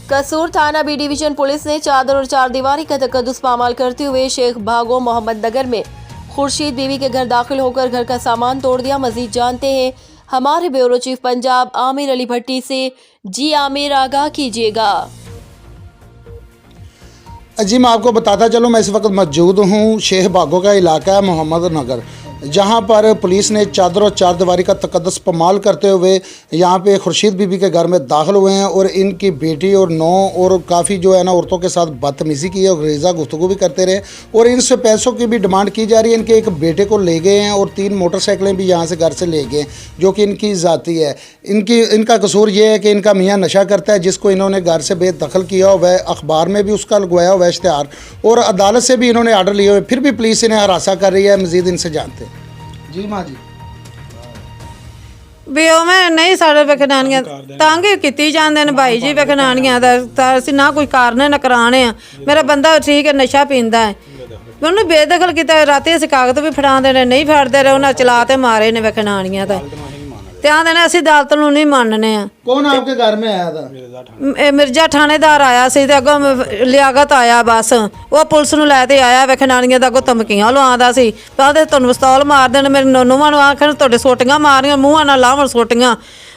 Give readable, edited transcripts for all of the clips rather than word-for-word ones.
कसूर थाना B division police ने चादर और चारदीवारी का तकद्दुस पामाल करते हुए शेख भागो मोहम्मद नगर में खुर्शीद बीवी के घर दाखिल होकर घर का सामान तोड़ दिया। मजीद जानते हैं हमारे ब्यूरो चीफ पंजाब आमिर अली भट्टी से। जी आमिर, आगाह कीजिएगा। जी मैं आपको बताता चलूँ, मैं इस वक्त मौजूद हूँ शेख भागो का इलाका है मोहम्मद नगर, जहाँ पर पुलिस ने चादर और चारदीवारी का तकद्दुस पमाल करते हुए यहाँ पे खुर्शीद बीबी के घर में दाखिल हुए हैं और इनकी बेटी और नौ और काफ़ी जो है ना औरतों के साथ बदतमीज़ी की है और गलीज़ा गुफ्तगू भी करते रहे और इनसे पैसों की भी डिमांड की जा रही है। इनके एक बेटे को ले गए हैं और 3 मोटरसाइकिलें भी यहाँ से घर से ले गए जो कि इनकी ज़ाती है। इनका कसूर ये है कि इनका मियाँ नशा करता है, जिसको इन्होंने घर से बेदखल किया हुआ है। अखबार में भी उसका लगवाया हुआ है इश्तिहार और अदालत से भी इन्होंने आर्डर लिए हुए, फिर भी पुलिस इन्हें हरासा कर रही है। मज़ीद इनसे जानते हैं। जी माँ जी ਵੀ ਉਵੇਂ ਨਹੀਂ ਸਾਡੇ ਵਿਖਣਾਣੀਆਂ ਤੰਗ ਕੀਤੀ ਜਾਂਦੇ ਨੇ ਭਾਈ ਜੀ। ਵਿਖਣਾਣੀਆਂ ਦਾ ਤਾਂ ਅਸੀਂ ਨਾ ਕੋਈ ਕਾਰਨ ਨਾ ਕਰਾਣੇ ਆ। ਮੇਰਾ ਬੰਦਾ ਠੀਕ ਹੈ, ਨਸ਼ਾ ਪੀਂਦਾ ਹੈ, ਉਹਨੂੰ ਬੇਦਖਲ ਕੀਤਾ। ਰਾਤੀ ਅਸੀਂ ਕਾਗਜ਼ ਵੀ ਫੜਾਉਂਦੇ ਨੇ, ਨਹੀਂ ਫੜਦੇ ਰਹੇ, ਉਹਨਾਂ ਚਲਾ ਤੇ ਮਾਰੇ ਨੇ ਵਿਖਣਾਣੀਆਂ ਦਾ। ਤੇ ਆਂਦੇ ਨੇ ਅਸੀਂ ਅਦਾਲਤ ਨੂੰ ਨਹੀਂ ਮੰਨਣੇ ਆ। कौन आपके घर में आया था? ਇਹ ਮਿਰਜ਼ਾ ਥਾਣੇਦਾਰ ਆਇਆ ਸੀ ਤੇ ਅੱਗੋਂ ਲਿਆਕਤ ਆਇਆ, ਬਸ ਉਹ ਪੁਲਿਸ ਨੂੰ ਲੈ ਤੇ ਆਇਆ। ਵਿਖਣਾਣੀਆਂ ਦਾ ਅੱਗੋਂ ਧਮਕੀਆਂ ਲਵਾਉਂਦਾ ਸੀ, ਕਹਿੰਦੇ ਤੁਹਾਨੂੰ ਪਿਸਤੌਲ ਮਾਰ ਦੇਣ। ਮੇਰੇ ਨੂੰਹਾਂ ਨੂੰ ਆਖਣ ਤੁਹਾਡੇ ਸੋਟੀਆਂ ਮਾਰੀਆਂ, ਮੂੰਹਾਂ ਨਾਲ ਲਾਵਣ ਸੋਟੀਆਂ।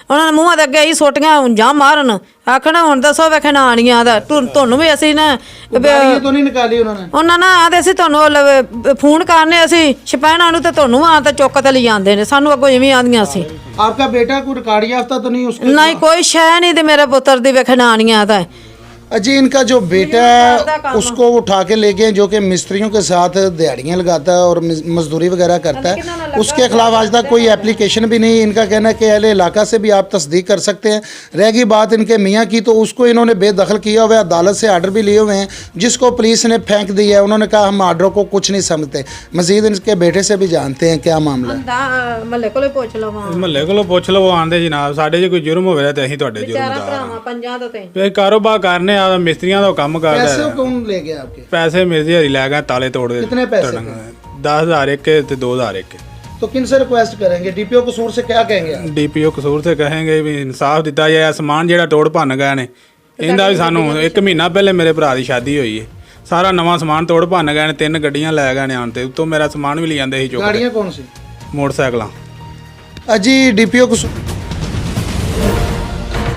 ਉਹਨਾਂ ਨੇ ਮੂੰਹਾਂ ਦੇ ਅੱਗੇ ਹੀ ਸੋਟੀਆਂ ਜਾਂ ਮਾਰਨ। ਆਖਣਾ ਹੁਣ ਦੱਸੋ ਵਿਖਣਾਣੀਆਂ ਦਾ ਤੁਹਾਨੂੰ ਵੀ ਅਸੀਂ ਨਾ गाड़ियां तो नहीं निकाली उन्होंने? ਉਹਨਾਂ ਨਾਲ ਆਂਦੇ ਸੀ ਤੁਹਾਨੂੰ ਫੋਨ ਕਰਨੇ ਅਸੀਂ ਛਪੈਣਾ ਨੂੰ ਤੇ ਤੁਹਾਨੂੰ ਆਂ ਤਾਂ ਚੁੱਕ ਤੇ ਲੈ ਜਾਂਦੇ ਨੇ। ਸਾਨੂੰ ਅੱਗੋਂ ਇਵੇਂ ਆਂਦੀਆਂ ਸੀ। आपका बेटा कोई रिकॉर्ड याफ्ता तो नहीं उसके? ਨਹੀਂ ਕੋਈ ਸ਼ੈ ਨਹੀਂ ਤੇ ਮੇਰੇ ਪੁੱਤਰ ਦੀ ਵਿਖਣਾਣੀਆਂ ਦਾ। जी इनका जो बेटा है उसको उठा के ले गए, जो कि मिस्त्रियों के साथ दिहाड़ियाँ लगाता है और मजदूरी वगैरह करता है। उसके खिलाफ आज तक कोई एप्लीकेशन भी नहीं। इनका कहना है कि अहले इलाका से भी आप तस्दीक कर सकते हैं। रहेगी बात इनके मियाँ की, तो उसको इन्होंने बेदखल किया हुआ है। अदालत से आर्डर भी लिए हुए हैं, जिसको पुलिस ने फेंक दिया है। उन्होंने कहा हम आर्डरों को कुछ नहीं समझते। मजीद इनके बेटे से भी जानते हैं क्या मामला है। ਮਹੱਲੇ ਕੋਲੇ ਪੁੱਛ ਲਵਾਂ, ਮਹੱਲੇ ਕੋਲੋਂ ਪੁੱਛ ਲਵੋ। ਆਂਦੇ ਜਨਾਬ ਸਾਡੇ ਜੇ ਕੋਈ ਜੁਰਮ ਹੋਵੇ ਤਾਂ ਅਸੀਂ ਤੁਹਾਡੇ ਚਾਰਾਂ ਜੁਰਮਦਾਰ ਭਰਾਵਾਂ ਪੰਜਾਂ ਤੋਂ ਤੇ ਹਾਂ। ਕਾਰੋਬਾਰ ਕਰਨੇ ਆ, ਮਿਸਤਰੀਆਂ ਦਾ ਕੰਮ ਕਰਦਾ पैसे ਹੈ। कौन ले गया आपके? ਪੈਸੇ ਮੇਰੇ ਦਿਹਾੜੀ ਲੈ ਗਏ, ਤਾਲੇ ਤੋੜ ਦੇ। कितने पैसे? 10,000 ਇੱਕ ਤੇ 2,000 ਇੱਕ। तो किन से रिक्वेस्ट करेंगे? डीपीओ कसूर से क्या कहेंगे आप? ਡੀਪੀਓ ਕਸੂਰ ਤੇ ਕਹਾਂਗੇ ਵੀ ਇਨਸਾਫ ਦਿੱਤਾ ਜਾਏ। ਸਮਾਨ ਜਿਹੜਾ ਤੋੜ ਭੰਨ ਗਏ ਨੇ ਇਹਦਾ ਵੀ ਸਾਨੂੰ 1 ਮਹੀਨਾ ਪਹਿਲੇ ਮੇਰੇ ਭਰਾ ਦੀ ਸ਼ਾਦੀ ਹੋਈ ਹੈ। ਸਾਰਾ ਨਵਾਂ ਸਮਾਨ ਤੋੜ ਭੰਨ ਗਏ ਨੇ। 3 ਗੱਡੀਆਂ ਲੈ ਗਏ ਨੇ ਆਣ ਤੇ ਉੱਤੋਂ ਮੇਰਾ ਸਮਾਨ ਵੀ ਲੈ ਜਾਂਦੇ ਸੀ ਚੁੱਕ ਕੇ। गाड़ियाँ कौन सी? ਮੋਟਰਸਾਈਕਲਾਂ। जी डीपीओ कसूर